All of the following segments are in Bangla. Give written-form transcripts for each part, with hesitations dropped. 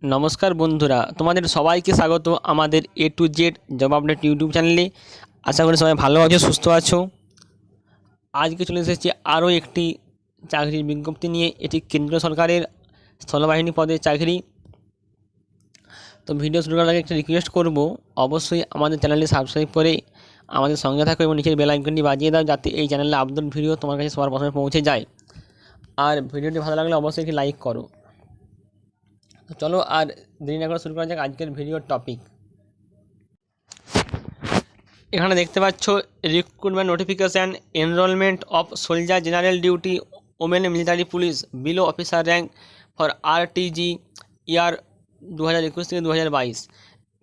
নমস্কার বন্ধুরা, তোমাদের সবাইকে স্বাগত আমাদের A to Z job update YouTube চ্যানেলে। আশা করি সবাই ভালো আছো, সুস্থ আছো। আজকে চলে এসেছি আরও একটি চাকরির বিজ্ঞপ্তি নিয়ে। এটি কেন্দ্র সরকারের স্থলবাহিনী পদে চাকরি। তো ভিডিও শুরু করার আগে একটা রিকোয়েস্ট করব, অবশ্যই আমাদের চ্যানেলটি সাবস্ক্রাইব করে আমাদের সঙ্গে থাকো এবং নিচের বেল আইকনটি বাজিয়ে দাও, যাতে এই চ্যানেলে আপলোড ভিডিও তোমার কাছে সবার প্রথমে পৌঁছে যায়। আর ভিডিওটি ভালো লাগলে অবশ্যই একটি লাইক করো। তো চলো আর দেরি না করে শুরু করা যাক আজকের ভিডিওর টপিক। এখানে দেখতে পাচ্ছ recruitment notification, enrolment of soldier general duty women military police below officer rank for RTG year 2021 থেকে 2022।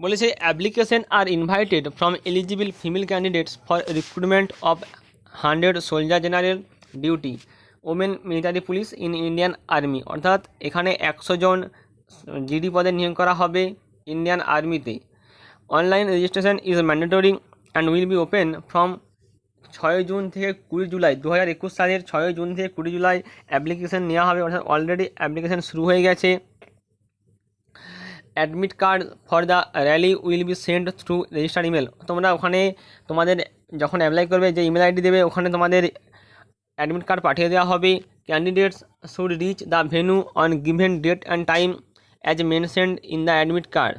বলেছে application are invited from eligible female candidates for recruitment of 100 soldier general duty women military police in Indian army. অর্থাৎ এখানে 100 জন জিডি পদে নিয়োগ করা হবে ইন্ডিয়ান আর্মিতে। Online registration is mandatory and will be open from 6 June থেকে 20 জুলাই। 2021 সালের 6 জুন থেকে 20 জুলাই অ্যাপ্লিকেশান নেওয়া হবে, অর্থাৎ অলরেডি অ্যাপ্লিকেশান শুরু হয়ে গেছে। Admit card for the rally will be send through registered email. তোমরা ওখানে তোমাদের যখন অ্যাপ্লাই করবে যে ইমেল আইডি দেবে, ওখানে তোমাদের অ্যাডমিট কার্ড পাঠিয়ে দেওয়া হবে। Candidates should reach the venue on given date and time as mentioned in the admit card.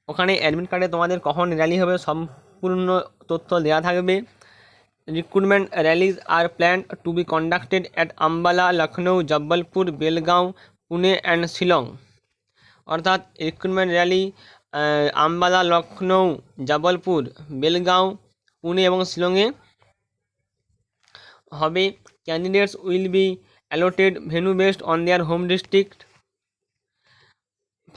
ওখানে অ্যাডমিট কার্ডে তোমাদের কখন র্যালি হবে সম্পূর্ণ তথ্য দেওয়া থাকবে। Recruitment rallies are plan to be conducted at Ambala, Lucknow, Jabalpur, Belgaum, Pune and Shillong. অর্থাৎ রিক্রুটমেন্ট র্যালি আম্বালা, লখনৌ, জব্বলপুর, বেলগাঁও, পুনে এবং শিলংয়ে হবে। Candidates will be allotted venue based on their home district.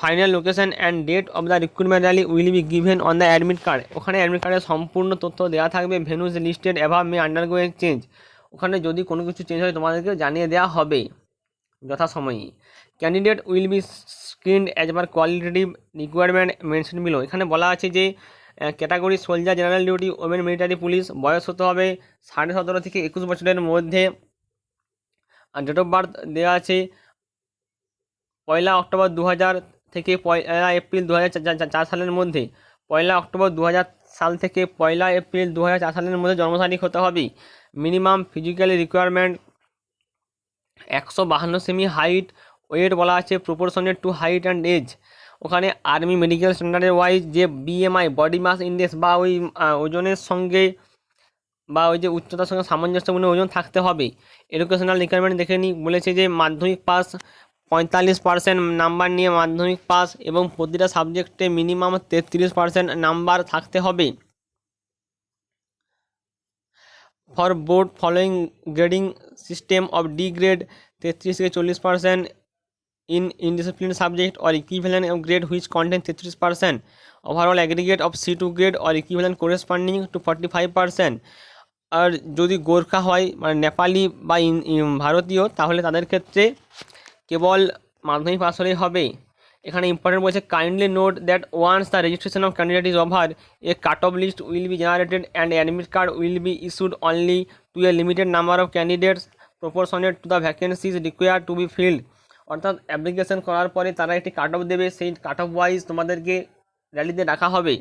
Final location and date of the recruitment rally will be given on the admit card. ওখানে অ্যাডমিট কার্ডে সম্পূর্ণ তথ্য দেওয়া থাকবে। Venues listed above may undergo a change. ওখানে যদি কোনো কিছু চেঞ্জ হয় তোমাদেরকে জানিয়ে দেওয়া হবে যথাসময়ে। Candidate will be screened as per qualitative requirement mention below. এখানে বলা আছে যে category soldier general duty women military police, বয়স হতে হবে 17.5 থেকে 21 বছরের মধ্যে। আর ডেট অফ বার্থ দেওয়া আছে 1 অক্টোবর 2000 থেকে 1 এপ্রিল 2004 সালের মধ্যে। 1 অক্টোবর 2000 সাল থেকে 1 এপ্রিল 2004 সালের মধ্যে জন্ম তারিখ হতে হবে। মিনিমাম ফিজিক্যাল রিকোয়ারমেন্ট 152 সেমি। হাইট ওয়েট বলা আছে proportionate to height and age. ওখানে আর্মি মেডিকেল স্ট্যান্ডার্ডের ওয়াইজ যে বিএমআই বডি মাস ইন্ডেক্স বা ওই ওজনের সঙ্গে বা ওই যে উচ্চতার সঙ্গে সামঞ্জস্যপূর্ণ ওজন থাকতে হবে। এডুকেশনাল রিকোয়ারমেন্ট দেখে নিই, বলেছে যে মাধ্যমিক পাস 45% নাম্বার নিয়ে মাধ্যমিক পাস এবং প্রতিটা সাবজেক্টে মিনিমাম 33% নাম্বার থাকতে হবে। For board following grading system of D grade 33 থেকে 40% in indisciplined subject or equivalent of grade which contain 33%, overall aggregate of C2 grade or equivalent corresponding to 45%। আর যদি গোর্খা হয় মানে নেপালি বা ভারতীয়, তাহলে তাদের ক্ষেত্রে কেবল মাধ্যমিক পাস হলেই হবে। এখানে ইম্পর্টেন্ট বলছে kindly note that once the registration of candidate is over, a cut off list will be generated and admit card will be issued only to a limited number of candidates proportionate to the vacancies required to be filled. অর্থাৎ অ্যাপ্লিকেশন করার পরে তারা একটি কাট অফ দেবে, সেই কাট অফ ওয়াইজ তোমাদেরকে র্যালিতে রাখা হবে।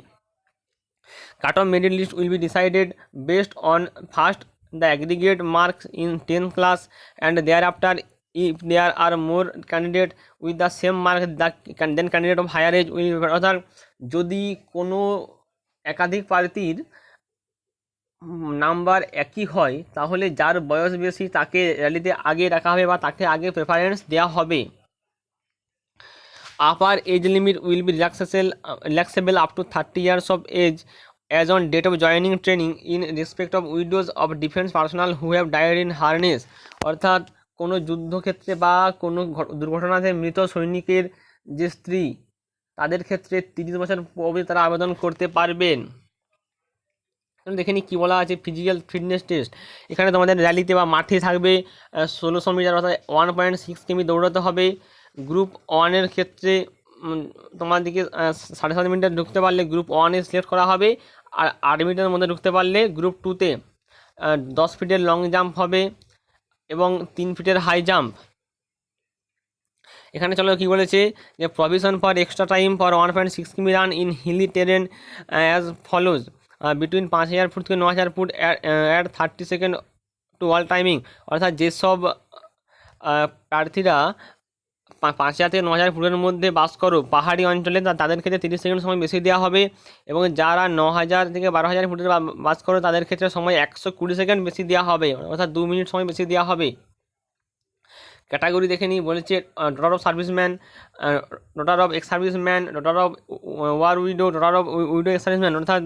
Cut off merit list will be decided based on first the aggregate marks in 10th class and thereafter if there are more candidate with the same mark then candidate of higher age will। অর্থাৎ যদি কোনো একাধিক প্রার্থীর নাম্বার একই হয়, তাহলে যার বয়স বেশি তাকে র্যালিতে আগে রাখা হবে বা তাকে আগে প্রেফারেন্স দেওয়া হবে। Upper age limit will be relaxable up to 30 years of age as on date of joining training in respect of widows of defense personnel who have died in harness। অর্থাৎ কোনো যুদ্ধক্ষেত্রে বা কোনো দুর্ঘটনাতে মৃত সৈনিকের যে স্ত্রী, তাদের ক্ষেত্রে 30 বছর অবধি তারা আবেদন করতে পারবেন। দেখে নিই কী বলা আছে। ফিজিক্যাল ফিটনেস টেস্ট, এখানে তোমাদের র্যালিতে বা মাঠে থাকবে 1600 মিটার অর্থাৎ 1.6 কিমি দৌড়াতে হবে। গ্রুপ 1-এর ক্ষেত্রে তোমাদেরকে 7.5 মিটার ঢুকতে পারলে গ্রুপ 1-এ সিলেক্ট করা হবে, আর 8 মিটারের মধ্যে ঢুকতে পারলে গ্রুপ 2-তে 10 ফিটের লং জাম্প হবে এবং 3 ফিটের হাই জাম্প। এখানে চলো কি বলেছে যে provision for extra time for 1.6 কিমি run in hilly terrain as follows between 5,000 feet থেকে 9,000 feet at 30 second to all timing. অর্থাৎ যেসব প্রার্থীরা 5,000 থেকে 9,000 ফুটের মধ্যে বাস করো পাহাড়ি অঞ্চলে, তাদের ক্ষেত্রে 30 সেকেন্ড সময় বেশি দেওয়া হবে, এবং যারা 9,000 থেকে 12,000 ফুটের বাস করো তাদের ক্ষেত্রে সময় 120 সেকেন্ড বেশি দেওয়া হবে, অর্থাৎ 2 মিনিট সময় বেশি দেওয়া হবে। ক্যাটাগরি দেখে নিই, বলেছে daughter of serviceman, daughter of ex serviceman, daughter of war widow, daughter of widow ex serviceman. অর্থাৎ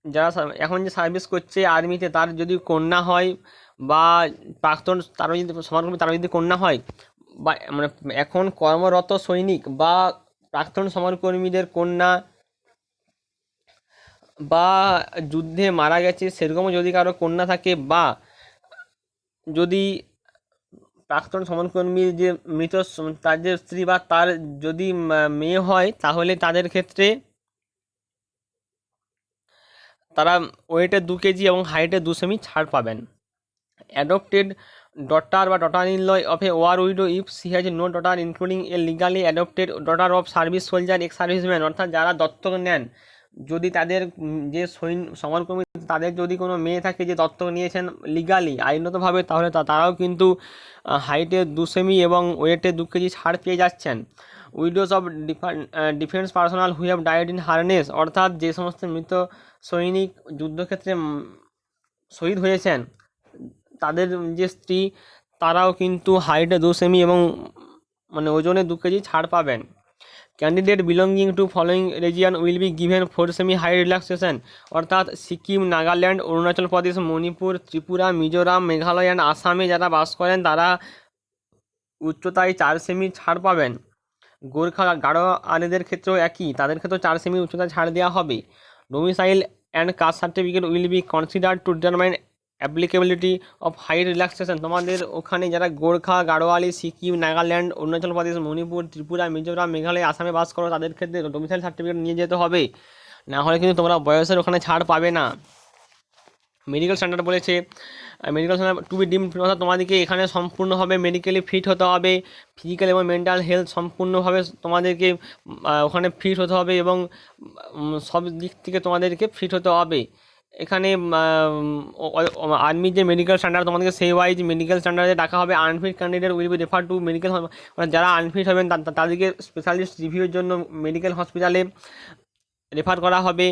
যারা এখন যে সার্ভিস করছে আর্মিতে তার যদি কন্যা হয়, বা প্রাক্তন তারও যদি সমাজকর্মী তারও যদি কন্যা হয়, বা মানে এখন কর্মরত সৈনিক বা প্রাক্তন সমরকর্মীদের কন্যা, বা যুদ্ধে মারা গেছে সেরকমও যদি কারো কন্যা থাকে, বা যদি প্রাক্তন সমরকর্মীর যে মৃত তার যে স্ত্রী বা তার যদি মেয়ে হয়, তাহলে তাদের ক্ষেত্রে তারা ওয়েটে 2 কেজি এবং হাইটে 2 সেমি ছাড় পাবেন। অ্যাডপ্টেড ডটার বা daughter in law of a war widow if she has no daughter including a legally adopted daughter of service soldier ex serviceman. অর্থাৎ যারা দত্তক নেন, যদি তাদের যে সমরকর্মী তাদের যদি কোনো মেয়ে থাকে যে দত্তক নিয়েছেন লিগালি আইনগতভাবে, তাহলে তারাও কিন্তু হাইটে 2 সেমি এবং ওয়েটে 2 কেজি ছাড় পেয়ে যাচ্ছেন। Widows of defence personnel who have died in harness. অর্থাৎ যে সমস্ত মৃত সৈনিক যুদ্ধক্ষেত্রে শহীদ হয়েছেন তাদের যে স্ত্রী, তারাও কিন্তু হাইটে 2 সেমি এবং মানে ওজনে 2 কেজি ছাড় পাবেন। Candidate belonging to following region will be given 4 semi height relaxation. অর্থাৎ সিকিম, নাগাল্যান্ড, অরুণাচল প্রদেশ, মণিপুর, ত্রিপুরা, মিজোরাম, মেঘালয় অ্যান্ড আসামে যারা বাস করেন তারা উচ্চতায় 4 সেমি ছাড় পাবেন। গোর্খা গাঢ় আলেদের ক্ষেত্রেও একই, তাদের ক্ষেত্রেও 4 সেমি উচ্চতায় ছাড় দেওয়া হবে। Domicile and caste certificate will be consider to determine applicability of height relaxation. তোমাদের ওখানে যারা গোর্খা, গাড়োয়ালি, সিকিম, নাগাল্যান্ড, অরুণাচল প্রদেশ, মণিপুর, ত্রিপুরা, মিজোরাম, মেঘালয়, আসামে বাস করো, তাদের ক্ষেত্রে ডোমিসাইল সার্টিফিকেট নিয়ে যেতে হবে, না হলে কিন্তু তোমরা বয়সের ওখানে ছাড় পাবে না। মেডিকেল স্ট্যান্ডার্ড বলেছে medical standard to be deemed, অর্থাৎ তোমাদেরকে এখানে সম্পূর্ণভাবে মেডিকেলি ফিট হতে হবে, ফিজিক্যাল এবং মেন্টাল হেলথ সম্পূর্ণভাবে তোমাদেরকে ওখানে ফিট হতে হবে, এবং সব দিক থেকে তোমাদেরকে ফিট হতে হবে। এখানে আর্মির যে মেডিকেল স্ট্যান্ডার্ড তোমাদেরকে সেই ওয়াইজ মেডিকেল স্ট্যান্ডার্ডে ডাকা হবে। Unfit candidate will B refer to medical, মানে যারা আনফিট হবেন তাদেরকে স্পেশালিস্ট রিভিউর জন্য মেডিকেল হসপিটালে রেফার করা হবে,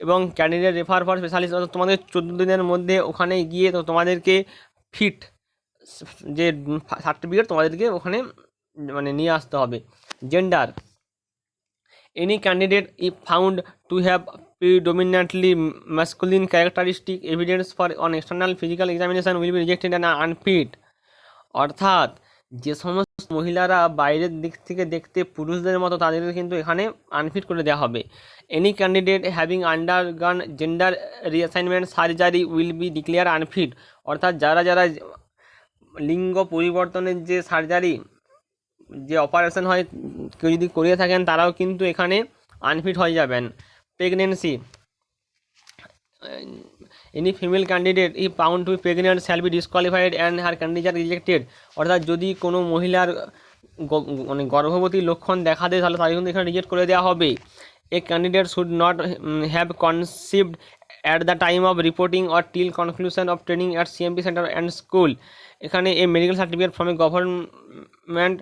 এবং ক্যান্ডিডেট রেফার ফর স্পেশালিস্ট, অর্থাৎ তোমাদের 14 দিনের মধ্যে ওখানে গিয়ে তো তোমাদেরকে ফিট যে সার্টিফিকেট তোমাদেরকে ওখানে মানে নিয়ে আসতে হবে। Gender, any candidate if found to have predominantly masculine characteristic evidence for on external physical examination will be rejected and unfit। অর্থাৎ যে সমস্ত মহিলারা বাইরের দিক থেকে দেখতে পুরুষদের মতো তাদেরকে কিন্তু এখানে আনফিট করে দেওয়া হবে। Any candidate having আন্ডারগন gender reassignment surgery will be declare unfit. অর্থাৎ যারা যারা লিঙ্গ পরিবর্তনের যে সার্জারি যে অপারেশন হয় কেউ যদি করিয়ে থাকেন তারাও কিন্তু এখানে আনফিট হয়ে যাবেন। Pregnancy, any female candidate if found to be pregnant shall be disqualified and her candidate rejected. অর্থাৎ যদি কোনো মহিলার মানে গর্ভবতী লক্ষণ দেখা দেয় তাহলে তাকে কিন্তু এখানে রিজেক্ট করে দেওয়া হবে। A candidate should not have conceived at the time of reporting or till conclusion of training at CMP centre and school. এখানে a medical certificate from a government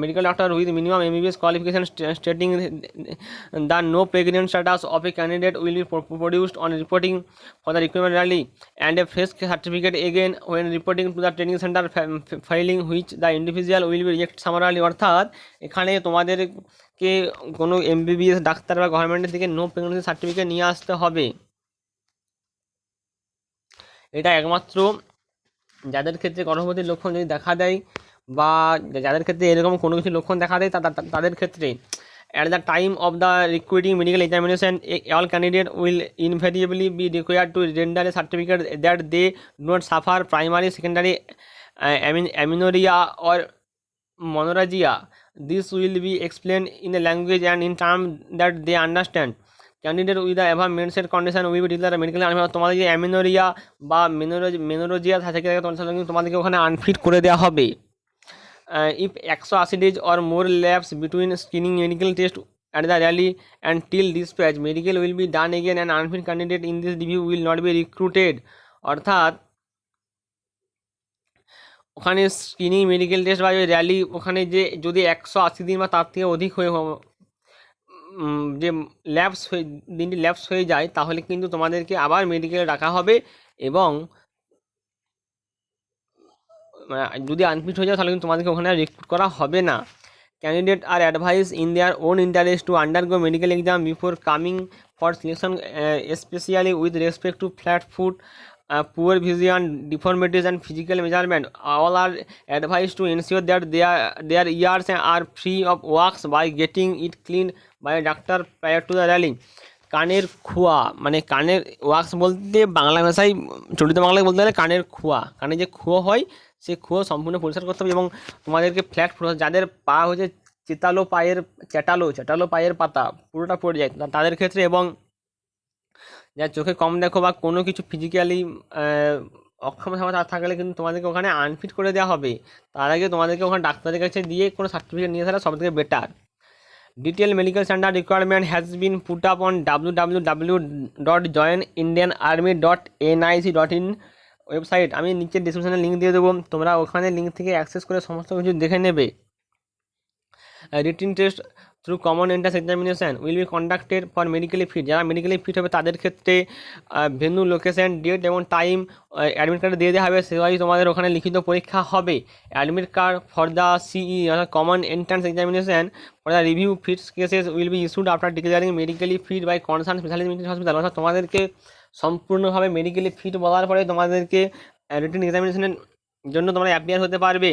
medical doctor with minimum MBBS qualification stating the no pregnant status of a candidate will be produced on reporting for the recruitment rally and a fresh certificate again when reporting to the training centre failing which the individual will be reject summarily. অর্থাৎ এখানে তোমাদেরকে কোনো এমবিবিএস ডাক্তার বা গভর্নমেন্টের থেকে নো প্রেগনেন্সি সার্টিফিকেট নিয়ে আসতে হবে। এটা একমাত্র যাদের ক্ষেত্রে গর্ভবতীর লক্ষণ যদি দেখা দেয় বা যাদের ক্ষেত্রে এরকম কোনো কিছু লক্ষণ দেখা দেয় তাদের ক্ষেত্রে at the time of the recruiting medical examination all candidate will invariably be required to render a certificate that they do not suffer primary secondary amenorrhoea or menorrhagia. This will be explain in a language and in term that they understand. Candidate with the above mentioned condition will be declare medical unfit. তোমাদের যে অ্যামিনোরিয়া বা মেনোরোজিয়া থাকে তোমাদেরকে ওখানে আনফিট করে দেওয়া হবে। if 180 days or more lapse between screening medical test at the rally and till dispatch, medical will be done again and unfit candidate in this review will not be recruited. অর্থাৎ ওখানে স্ক্রিনিং মেডিকেল টেস্ট বা র্যালি ওখানে যে যদি 180 দিন বা তার থেকে অধিক হয়ে যে দিনটি ল্যাপস হয়ে যায় তাহলে কিন্তু তোমাদেরকে আবার মেডিকেলে ডাকা হবে এবং যদি আনফিট হয়ে যায় তাহলে কিন্তু তোমাদেরকে ওখানে রিক্রুট করা হবে না। Candidate are advise in their own interest to undergo medical exam before coming for selection, specially with respect to flat foot, poor vision, deformities and physical measurement. All are advised to ensure that their ears are free of wax by getting it cleaned by a doctor prior to the rally. কানের খোয়া মানে কানের ওয়াক্স বলতে বাংলা ভাষায় চলিত বাংলায় বলতে গেলে কানের খোয়া, কানে যে খুয়ো হয় সেই খুয়ো সম্পূর্ণ পরিষ্কার করতে হবে এবং তোমাদেরকে ফ্ল্যাট ফুট যাদের পা হচ্ছে চেটালো পায়ের পাতা পুরোটা পড়ে যায় তাদের ক্ষেত্রে, এবং যার চোখে কম দেখো বা কোনো কিছু ফিজিক্যালি অক্ষমতা থাকলে কিন্তু তোমাদেরকে ওখানে আনফিট করে দেওয়া হবে। তার আগে তোমাদেরকে ওখানে ডাক্তারের কাছে দিয়ে কোনো সার্টিফিকেট নিয়ে আসা সবথেকে better. Detail medical standard requirement has been put up on www.joinindianarmy.nic.in website. আমি নিচে ডিসক্রিপশনে লিঙ্ক দিয়ে দেবো, তোমরা ওখানে লিঙ্ক থেকে অ্যাক্সেস করে সমস্ত কিছু দেখে নেবে। Written test through common entrance examination will be conducted for medically fit. যারা মেডিকেলি ফিট হবে তাদের ক্ষেত্রে ভেন্যু, লোকেশন, ডেট এবং টাইম অ্যাডমিট কার্ডে দিয়ে দেওয়া হবে, সেভাবেই তোমাদের ওখানে লিখিত পরীক্ষা হবে। Admit card for the CE অর্থাৎ common entrance examination for the review fits cases will be issued after declaring medically fit by concern specialist medical hospital. অর্থাৎ তোমাদেরকে সম্পূর্ণভাবে মেডিকেলি ফিট বলার পরে তোমাদেরকে রিটিন এক্সামিনেশনের জন্য তোমরা অ্যাপিয়ার হতে পারবে।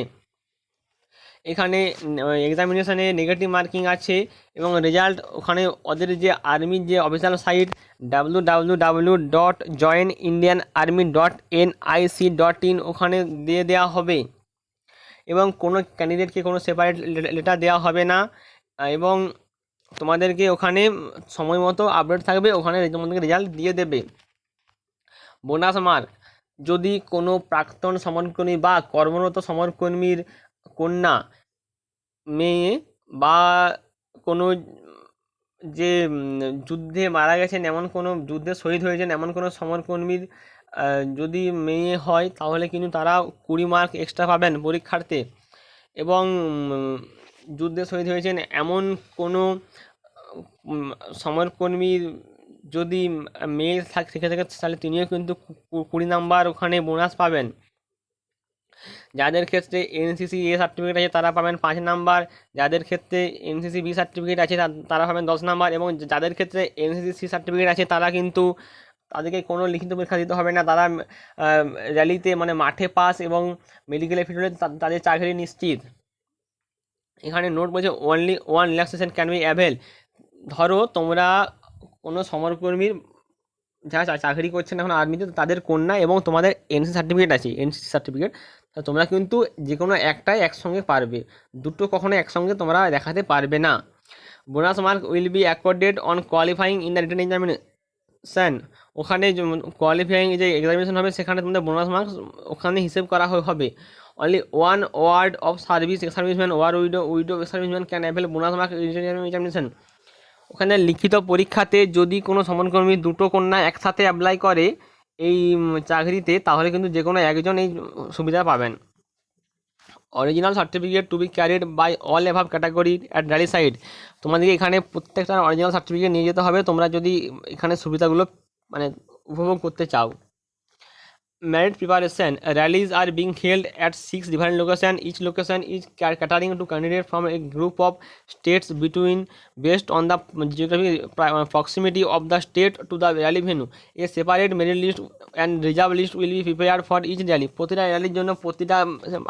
এখানে এক্সামিনেশানে নেগেটিভ মার্কিং আছে এবং রেজাল্ট ওখানে ওদের যে আর্মির যে অফিসিয়াল সাইট www.joinindianarmy.nic.in ওখানে দিয়ে দেওয়া হবে এবং কোনো ক্যান্ডিডেটকে কোনো সেপারেট লেটার দেওয়া হবে না এবং তোমাদেরকে ওখানে সময় মতো আপডেট থাকবে, ওখানে তোমাদেরকে রেজাল্ট দিয়ে দেবে। বোনাস মার্ক, যদি কোনো প্রাক্তন সমরকর্মী বা কর্মরত সমরকর্মীর কন্যা, মেয়ে বা কোনো যে যুদ্ধে মারা গেছেন এমন কোনো যুদ্ধে শহীদ হয়েছেন এমন কোনো সমরকর্মীর যদি মেয়ে হয় তাহলে কিন্তু তারা 20 মার্ক এক্সট্রা পাবেন পরীক্ষার্থে, এবং যুদ্ধে শহীদ হয়েছেন এমন কোনো সমরকর্মীর যদি মেয়ে থেকে থাকে তাহলে তিনিও কিন্তু 20 নাম্বার ওখানে বোনাস পাবেন। যাদের ক্ষেত্রে এনসিসি এ সার্টিফিকেট আছে তারা পাবেন 5 নাম্বার, যাদের ক্ষেত্রে এনসিসি বি সার্টিফিকেট আছে তারা পাবেন 10 নাম্বার, এবং যাদের ক্ষেত্রে এনসিসি সি সার্টিফিকেট আছে তারা কিন্তু তাদেরকে কোনো লিখিত পরীক্ষা দিতে হবে না, তারা র্যালিতে মানে মাঠে পাস এবং মেডিকেলে ফিট হলে তাদের চাকরি নিশ্চিত। এখানে নোট বলছে only one relaxation can be avail. ধরো তোমরা কোনো সমরকর্মীর যারা চাকরি করছেন এখন আর্মিতে তাদের কন্যা এবং তোমাদের এনসিসি সার্টিফিকেট আছে, এনসিসি সার্টিফিকেট, তা তোমরা কিন্তু যে কোনো একটাই একসঙ্গে পারবে, দুটো কখনো একসঙ্গে তোমরা দেখাতে পারবে না। Bonus mark will be accorded on qualifying in the written examination. ওখানে কোয়ালিফাইং যে এক্সামিনেশন হবে সেখানে তোমাদের বোনাস মার্কস ওখানে হিসেব করা হবে। Only one ward of serviceman war widow serviceman can avail bonus mark examination. ওখানে লিখিত পরীক্ষাতে যদি কোনো সমরকর্মী দুটো কন্যা একসাথে অ্যাপ্লাই করে এই চাকরিতে তাহলে কিন্তু যে কোনো একজন এই সুবিধা পাবেন। Original certificate to be carried by all above category at rally site. তোমাদেরকে এখানে প্রত্যেকটা অরিজিনাল সার্টিফিকেট নিয়ে যেতে হবে তোমরা যদি এখানে সুবিধাগুলো মানে উপভোগ করতে চাও। Merit preparation. Rallies are being held at 6 different locations. Each location is catering to candidates from a group of states based on the geographic proximity of the state to the rally venue. A separate merit list and reserve list will be prepared for each rally. প্রতিটা র্যালির জন্য প্রতিটা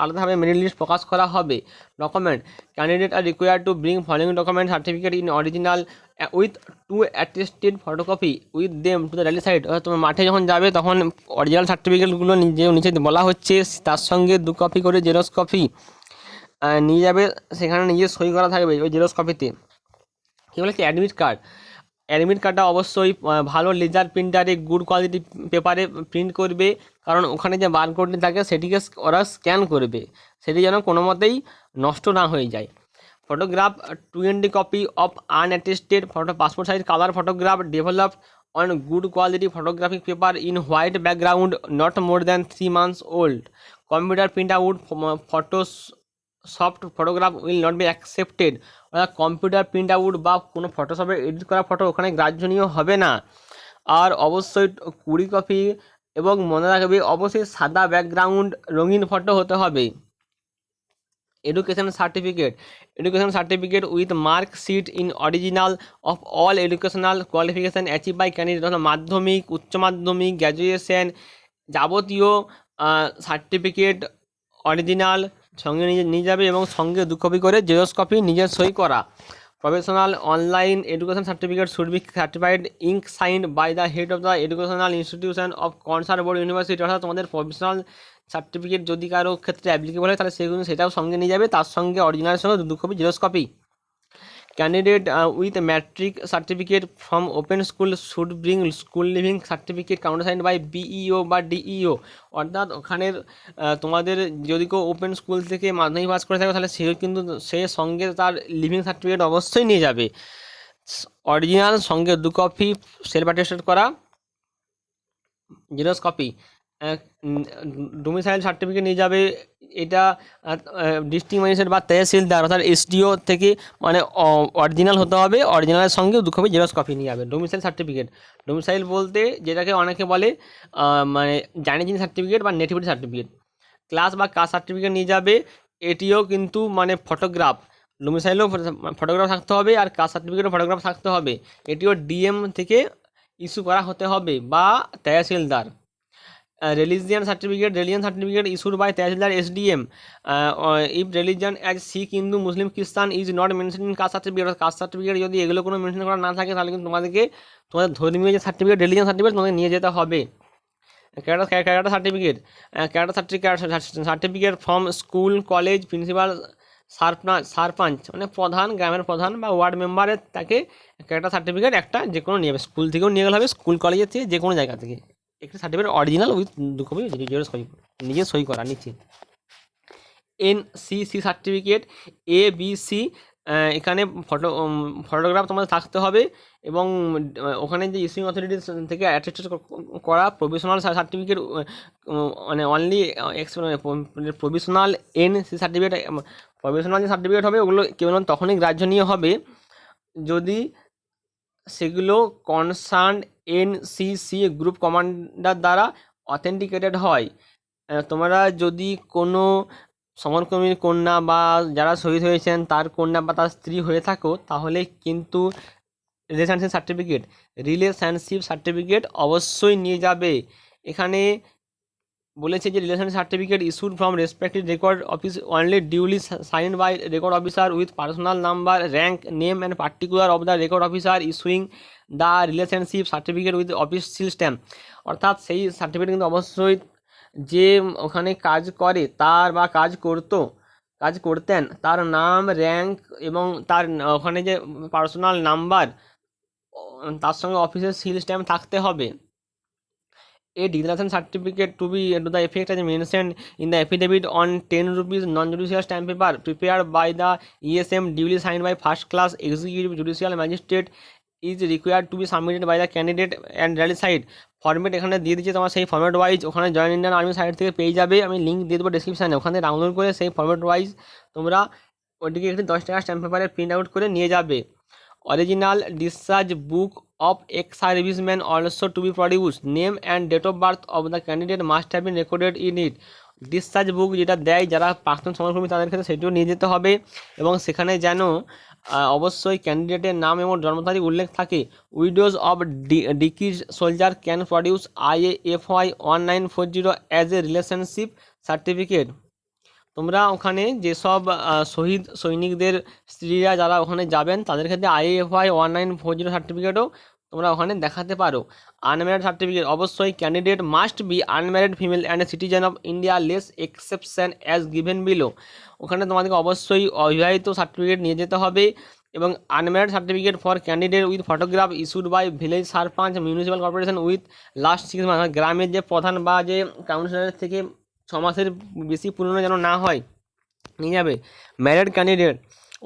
আলাদাভাবে মেরিট লিস্ট প্রকাশ করা হবে। Document, candidate are required to bring following document certificate in original with 2 attested photocopy with them to the rally site. তোমার মাঠে যখন যাবে তখন অরিজিনাল সার্টিফিকেটগুলো নিচে বলা হচ্ছে তার সঙ্গে 2 কপি করে জেরক্স কপি নিয়ে যাবে, সেখানে নিজে সই করা থাকবে ওই জেরক্স কপিতে। কী বলে কি অ্যাডমিট কার্ড, অ্যাডমিট কার্ডটা অবশ্যই ভালো লেজার প্রিন্টারে গুড কোয়ালিটি পেপারে প্রিন্ট করবে, কারণ ওখানে যে বারকোডটি থাকে সেটিকে ওরা স্ক্যান করবে, সেটি যেন কোনো মতেই নষ্ট না হয়ে যায়। Photograph 20 copy of unattested photo passport size colour photograph developed on good quality photographic paper in white background not more than 3 months old. Computer print out photos soft photograph will not be accepted, অর্থাৎ কম্পিউটার প্রিন্ট আউট বা কোনো ফটোশপে এডিট করা ফটো ওখানে গ্রাহ্যনীয় হবে না। আর অবশ্যই 20 কপি এবং মনে রাখবে অবশ্যই সাদা ব্যাকগ্রাউন্ড রঙিন ফটো হতে হবে। Education certificate with mark sheet in original of all educational qualification achieve by candidate, Madhyamik, Uchcha মাধ্যমিক, গ্র্যাজুয়েশন যাবতীয় সার্টিফিকেট অরিজিনাল সঙ্গে নিয়ে যাবে এবং সঙ্গে 2 কপি করে জেরক্স কপি নিজের সই করা। Professional online education certificate should be certified ink signed by the head of the educational institution of concern board university, অর্থাৎ তোমাদের প্রফেশনাল সার্টিফিকেট যদি কারো ক্ষেত্রে অ্যাপ্লিকেবল হয় তাহলে সেটাও সঙ্গে নিয়ে যাবে, তার সঙ্গে অরিজিনালের সঙ্গে 2 copy Xerox copy. Candidate with matric certificate from open school should bring school leaving certificate countersigned by BEO বা ডিইও, অর্থাৎ ওখানের তোমাদের যদি কেউ ওপেন স্কুল থেকে মাধ্যমিক পাস করে থাকে তাহলে সেও কিন্তু সে সঙ্গে তার লিভিং সার্টিফিকেট অবশ্যই নিয়ে যাবে, অরিজিনাল সঙ্গে 2 কপি সেলফ অ্যাটেস্টেড করা জেরক্স কপি। ডোমিসাইল সার্টিফিকেট নিয়ে যাবে, এটা ডিস্ট্রিক্ট ম্যাজিস্ট্রেট বা তহসিলদার অর্থাৎ এসডিও থেকে মানে অরিজিনাল হতে হবে, অরিজিনালের সঙ্গে 2 কপি জেরক্স কপি নিয়ে যাবে। ডোমিসাইল বলতে যেটাকে অনেকে বলে মানে জানিজিন সার্টিফিকেট বা নেটিভিটি সার্টিফিকেট। ক্লাস বা কাস্ট সার্টিফিকেট নিয়ে যাবে, এটিও কিন্তু মানে ফটোগ্রাফ, ডোমিসাইলও ফটোগ্রাফ থাকতে হবে আর কাস্ট সার্টিফিকেটও ফটোগ্রাফ থাকতে হবে, এটিও ডিএম থেকে ইস্যু করা হতে হবে বা tehsildar. Religion certificate issued by tehsildar SDM if religion as Sikh, Hindu, Muslim, Christian is not mention in caste certificate যদি এগুলো কোনো মেনশন করা না থাকে তাহলে কিন্তু তোমাদের ধর্মীয় যে সার্টিফিকেট রিলিজিয়ান সার্টিফিকেট তোমাদের নিয়ে যেতে হবে। Character certificate from school, college, principal, sarpanch মানে প্রধান, গ্রামের প্রধান বা ওয়ার্ড মেম্বারের তাকে ক্যারেক্টার সার্টিফিকেট একটা যে কোনো নিয়ে যাবে, স্কুল থেকেও নিয়ে গেলে হবে, স্কুল কলেজের থেকে যে কোনো জায়গা থেকে একটি certificate original with 2 copy Xerox copy নিজে সই করা নিচে। এনসিসি সার্টিফিকেট ABC, এখানে ফটোগ্রাফ তোমাদের থাকতে হবে এবং ওখানে যে ইস্যুইং অথরিটি থেকে অ্যাটেস্টেড করা প্রভিশনাল সার্টিফিকেট মানে only provisional NC certificate, provisional যে সার্টিফিকেট হবে ওগুলো কেবল তখনই গ্রাহ্যনীয় হবে যদি সেগুলো কনসার্ন এনসিসি গ্রুপ কমান্ডার দ্বারা অথেন্টিকেটেড হয়। তোমরা যদি কোনো সমরকর্মীর কন্যা বা যারা শহীদ হয়েছেন তার কন্যা বা তার স্ত্রী হয়ে থাকো তাহলে কিন্তু রিলেশনশিপ সার্টিফিকেট অবশ্যই নিয়ে যাবে। এখানে বলেছে যে relation certificate issued from respective record office only duly signed by record officer with personal number, rank, name and particular of the record officer issuing the relationship certificate with official stamp, অর্থাৎ সেই সার্টিফিকেট কিন্তু অবশ্যই যে ওখানে কাজ করে তার বা কাজ করতেন তার নাম, র্যাঙ্ক এবং তার ওখানে যে পার্সোনাল নাম্বার তার সঙ্গে অফিসের সিল স্ট্যাম্প থাকতে হবে। A declaration certificate to the effect as mentioned in the affidavit on 10 rupees non-judicial stamp paper prepared by the ESM duly signed by first class executive judicial magistrate is required to be submitted by the candidate and rally side format এখানে দিয়ে দিচ্ছে তোমার সেই ফর্মেট ওয়াইজ ওখানে জয়েন্ট ইন্ডিয়ান আর্মি সাইট থেকে পেয়ে যাবে, আমি লিঙ্ক দিয়ে দেবো ডিসক্রিপশানে, ওখানে ডাউনলোড করে সেই ফর্মেট ওয়াইজ তোমরা ওটিকে একটি 10 টাকা স্ট্যাম্প পেপারে প্রিন্ট আউট করে নিয়ে যাবে। Original discharge book of ex-servicemen also to be produced. Name and date of birth of the candidate must have been recorded in it. Discharge book যেটা দেয় যারা প্রাক্তন সমরকর্মী তাদের ক্ষেত্রে সেটিও নিয়ে যেতে হবে এবং সেখানে যেন অবশ্যই ক্যান্ডিডেটের নাম এবং জন্ম তারিখ উল্লেখ থাকে। উইডোজ অফ ডিকিজ soldier can produce IAFY 1940 as a relationship certificate. তোমরা ওখানে যেসব শহীদ সৈনিকদের স্ত্রীরা যারা ওখানে যাবেন তাদের ক্ষেত্রে IAFY 1940 সার্টিফিকেটও তোমরা ওখানে দেখাতে পারো। আনম্যারিড সার্টিফিকেট অবশ্যই candidate must be unmarried female and citizen of India less exception as given below, ওখানে তোমাদেরকে অবশ্যই অবিবাহিত সার্টিফিকেট নিয়ে যেতে হবে এবং unmarried certificate for candidate with photograph issued by village sarpanch municipal corporation with last 6 month, গ্রামের যে প্রধান বা যে কাউন্সিলরের থেকে 6 মাসের বেশি পুরনো যেন না হয়, নিয়ে যাবে। Married candidate,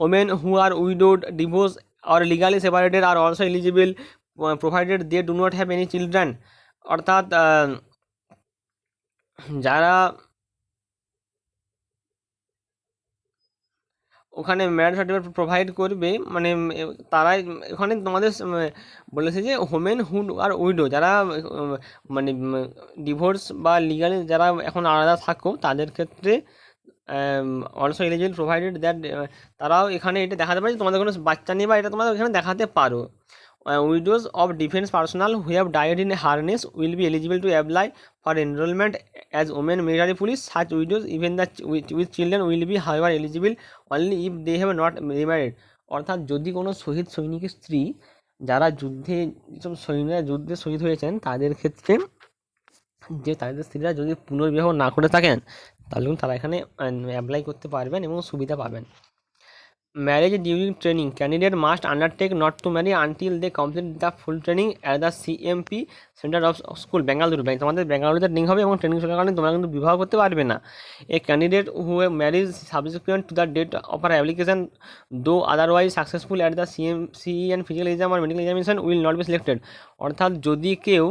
women who are widowed, divorce or legally separated are also eligible provided they do not have any children. অর্থাৎ যারা ওখানে ম্যারেজ সার্টিফিকেট প্রোভাইড করবে, মানে তারাই ওখানে তোমাদের বলেছে যে হোমেন হুড আর উইডো, যারা মানে ডিভোর্স বা লিগালি যারা এখন আলাদা থাকো তাদের ক্ষেত্রে অলসো এলিজিবল প্রোভাইডেড দ্যাট, তারাও এখানে এটা দেখাতে পারে যে তোমাদের কোনো বাচ্চা নেই, বা এটা তোমরা এখানে দেখাতে পারো। Widows of defence personnel who have died in harness will be eligible to apply for enrolment as women military police. Such widows even the with children will be however eligible only if they have not remarried. অর্থাৎ যদি কোনো শহীদ সৈনিকের স্ত্রী, যারা যুদ্ধে যেসব সৈন্যরা যুদ্ধে শহীদ হয়েছেন তাদের ক্ষেত্রে, যে তাদের স্ত্রীরা যদি পুনর্বিবাহ না করে থাকেন তাহলে কিন্তু তারা এখানে অ্যাপ্লাই করতে পারবেন এবং সুবিধা পাবেন। Marriage during training, candidate must undertake not to marry until they complete the full training at the CMP centre of school Bengaluru. তোমাদের বেঙ্গালুরুতে ট্রেনিং হবে এবং ট্রেনিং চলাকালীন তোমরা কিন্তু বিবাহ করতে পারবে না। A candidate who marriage subsequent to the date of her application though otherwise successful at the CMC and physical exam or medical examination will not be selected. অর্থাৎ যদি কেউ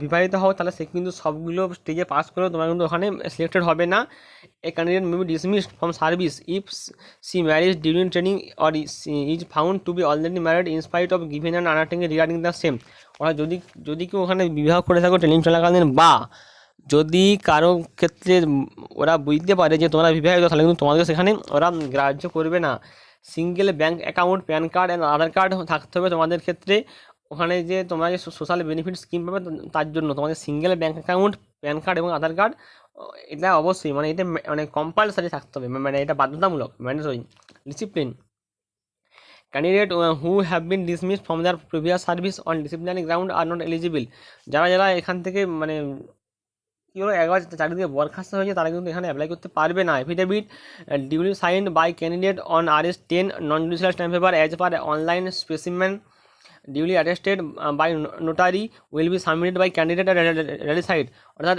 বিবাহিত হও তাহলে সে কিন্তু সবগুলো স্টেজে পাস করেও তোমরা কিন্তু ওখানে সিলেক্টেড হবে না। A candidate may be dismissed from service if she marriage during training or is found to be already married in spite of given and undertaking regarding the same. অর্থাৎ যদি কেউ ওখানে বিবাহ করে থাকো ট্রেনিং চলাকালীন, বা যদি কারো ক্ষেত্রে ওরা বুঝতে পারে যে তোমরা বিবাহিত, তাহলে কিন্তু তোমাদের সেখানে ওরা গ্রাহ্য করবে না। Single bank account, pan card and Aadhaar card থাকতে হবে তোমাদের ক্ষেত্রে। ওখানে যে তোমরা যে সোশ্যাল বেনিফিট স্কিম পাবে তার জন্য তোমাদের single bank account, pan card এবং আধার কার্ড, এটা অবশ্যই মানে এটা মানে কম্পালসারি থাকতে হবে, মানে এটা বাধ্যতামূলক, mandatory discipline. Candidate who have been dismissed from their previous service on disciplinary ground are not eligible. যারা যারা এখান থেকে মানে কী হলো একবার চাকরিতে বরখাস্ত হয়েছে তারা কিন্তু এখানে অ্যাপ্লাই করতে পারবে না। Affidavit duly signed by candidate on RS10 non judicial stamp paper as per online specimen duly attested by notary will be submitted by candidate at ready side। অর্থাৎ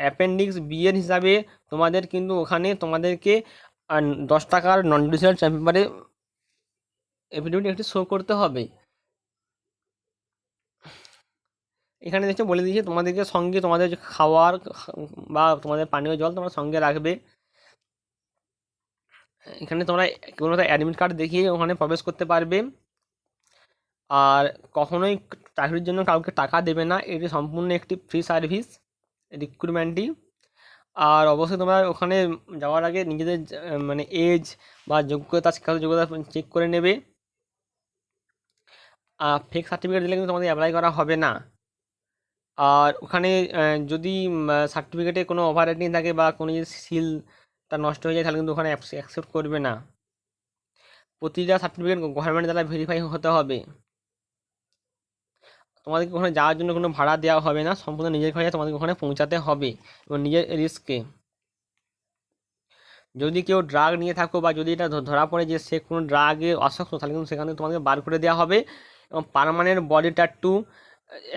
অ্যাপেন্ডিক্স বি এর হিসাবে তোমাদের কিন্তু ওখানে তোমাদেরকে 10 টাকার নন জুডিশিয়াল স্ট্যাম্প পেপারে এফিডেভিট একটি শো করতে হবে। এখানে দেখছো বলে দিয়েছে তোমাদেরকে সঙ্গে তোমাদের যে খাওয়ার বা তোমাদের পানীয় জল তোমরা সঙ্গে রাখবে। এখানে তোমরা কোনো একটা অ্যাডমিট কার্ড দেখিয়ে ওখানে প্রবেশ করতে পারবে। আর কখনোই চাকরির জন্য কাউকে টাকা দেবে না, এটি সম্পূর্ণ একটি ফ্রি সার্ভিস রিক্রুটমেন্টটি। আর অবশ্যই তোমরা ওখানে যাওয়ার আগে নিজেদের মানে এজ বা যোগ্যতা, শিক্ষাগত যোগ্যতা চেক করে নেবে। ফেক সার্টিফিকেট দিলে কিন্তু তোমাদের অ্যাপ্লাই করা হবে না। আর ওখানে যদি সার্টিফিকেটে কোনো ওভার রেটিং থাকে বা কোনো যদি সিলটা নষ্ট হয়ে যায় তাহলে কিন্তু ওখানে অ্যাকসেপ্ট করবে না। প্রতিটা সার্টিফিকেট গভর্নমেন্ট দ্বারা ভেরিফাই হতে হবে। তোমাদেরকে ওখানে যাওয়ার জন্য কোনো ভাড়া দেওয়া হবে না, সম্পূর্ণ নিজের খরচে তোমাদেরকে ওখানে পৌঁছাতে হবে এবং নিজের রিস্কে। যদি কেউ ড্রাগ নিয়ে থাকো বা যদি এটা ধরা পড়ে যে সে কোনো ড্রাগে আসক্ত, তাহলে কিন্তু সেখানে তোমাদেরকে বার করে দেওয়া হবে। এবং পার্মানেন্ট বডি ট্যাটু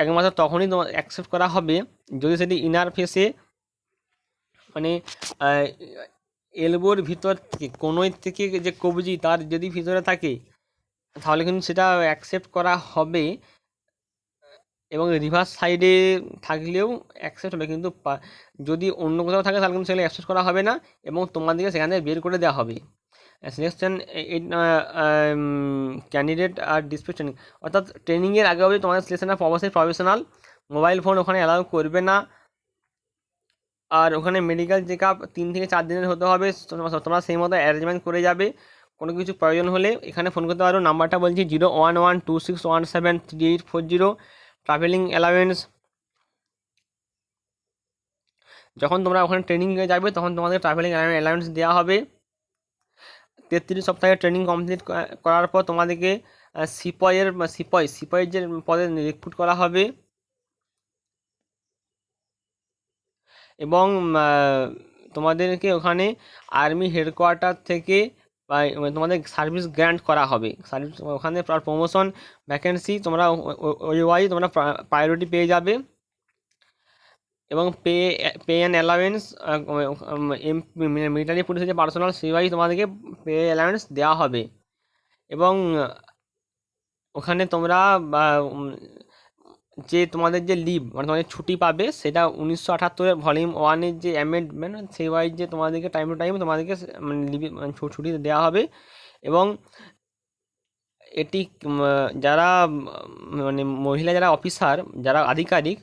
একমাত্র তখনই তোমার অ্যাকসেপ্ট করা হবে যদি সেটি ইনার ফেসে মানে এলবোর ভিতর থেকে কোনোই থেকে যে কবজি তার যদি ভিতরে থাকে তাহলে কিন্তু সেটা অ্যাকসেপ্ট করা হবে। এবং রিভার্স সাইডে থাকলেও অ্যাকসেপ্ট হবে, কিন্তু যদি অন্য কোথাও থাকে তাহলে কিন্তু সেখানে অ্যাকসেপ্ট করা হবে না এবং তোমাদেরকে সেখান থেকে বের করে দেওয়া হবে। সিলেকশন ক্যান্ডিডেট আর ডিসপ্লে ট্রেনিং, অর্থাৎ ট্রেনিংয়ের আগে অবধি তোমাদের সিলেকশনটা অবশ্যই প্রফেশনাল। মোবাইল ফোন ওখানে অ্যালাউ করবে না। আর ওখানে মেডিকেল চেক আপ 3 থেকে 4 দিনের হতে হবে, তোমরা সেই মতো অ্যারেঞ্জমেন্ট করে যাবে। কোনো কিছু প্রয়োজন হলে এখানে ফোন করতে পারো, নাম্বারটা বলছি 01126173840। ট্রাভেলিং অ্যালাউয়েন্স, যখন তোমরা ওখানে ট্রেনিংয়ে যাবে তখন তোমাদের ট্রাভেলিং অ্যালাউয়েন্স দেওয়া হবে। 33 সপ্তাহের ট্রেনিং কমপ্লিট করার পর তোমাদেরকে সিপাইয়ের যে পদে রিক্রুট করা হবে। এবং তোমাদেরকে ওখানে আর্মি হেডকোয়ার্টার থেকে বা তোমাদের সার্ভিস গ্র্যান্ট করা হবে, সার্ভিস ওখানে প্রমোশন ভ্যাকেন্সি তোমরা ওই ওয়াইজ তোমরা প্রায়োরিটি পেয়ে যাবে। এবং পে অ্যান্ড অ্যালাউন্স মিলিটারি পুলিশের যে পার্সোনাল সেই ওয়াইজ তোমাদেরকে পে অ্যালাউন্স দেওয়া হবে। এবং ওখানে তোমরা যে তোমাদের যে লিভ মানে তোমাদের ছুটি পাবে সেটা 1978 ভলিউম 1 যে অ্যামেন্ডমেন্ট সেই ওয়াইজ যে তোমাদেরকে টাইম টু টাইম তোমাদেরকে মানে লিভ ছুটি দেওয়া হবে। এবং এটি যারা মানে মহিলা যারা অফিসার যারা আধিকারিক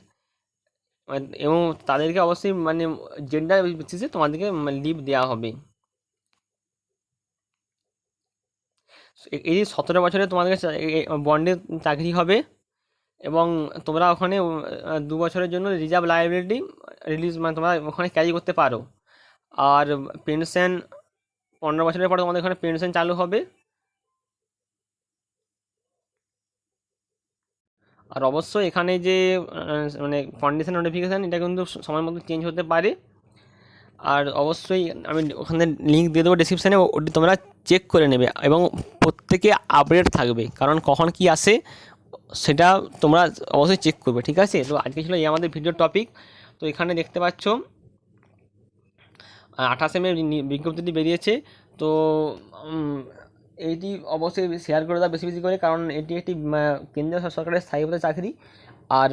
এবং তাদেরকে অবশ্যই মানে জেন্ডার বেসিসে তোমাদেরকে লিভ দেওয়া হবে। এই 17 বছরে তোমাদের বন্ডে চাকরি হবে এবং তোমরা ওখানে 2 বছরের জন্য রিজার্ভ লাইবিলিটি রিলিজ মানে তোমরা ওখানে ক্যারি করতে পারো। আর পেনশন 15 বছরের পরে তোমাদের ওখানে পেনশন চালু হবে। আর অবশ্যই এখানে যে মানে কন্ডিশন নোটিফিকেশান এটা কিন্তু সময় মতো চেঞ্জ হতে পারে। আর অবশ্যই আমি ওখানে লিঙ্ক দিয়ে দেবো ডিসক্রিপশানে, ওটি তোমরা চেক করে নেবে এবং প্রত্যেকে আপডেট থাকবে, কারণ কখন কি আসে সেটা তোমরা অবশ্যই চেক করবে, ঠিক আছে? তো আজকে ছিল এই আমাদের ভিডিওর টপিক। তো এখানে দেখতে পাচ্ছ 28 মে বিজ্ঞপ্তিটি বেরিয়েছে। তো এইটি অবশ্যই শেয়ার করে দাও বেশি বেশি করে, কারণ এটি একটি কেন্দ্রীয় সরকারের স্থায়ী পদে চাকরি। আর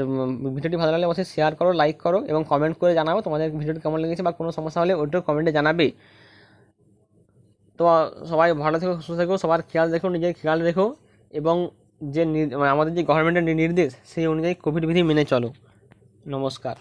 ভিডিওটি ভালো লাগলে অবশ্যই শেয়ার করো, লাইক করো এবং কমেন্ট করে জানাবো তোমাদের ভিডিওটি কেমন লেগেছে বা কোনো সমস্যা হলে ওইটাও কমেন্টে জানাবে। তো সবাই ভালো থেকো, সুস্থ থেকো, সবার খেয়াল রেখো, নিজের খেয়াল রেখো এবং যে আমাদের যে গভর্নমেন্টের নির্দেশ সেই অনুযায়ী কোভিড বিধি মেনে চলো। নমস্কার।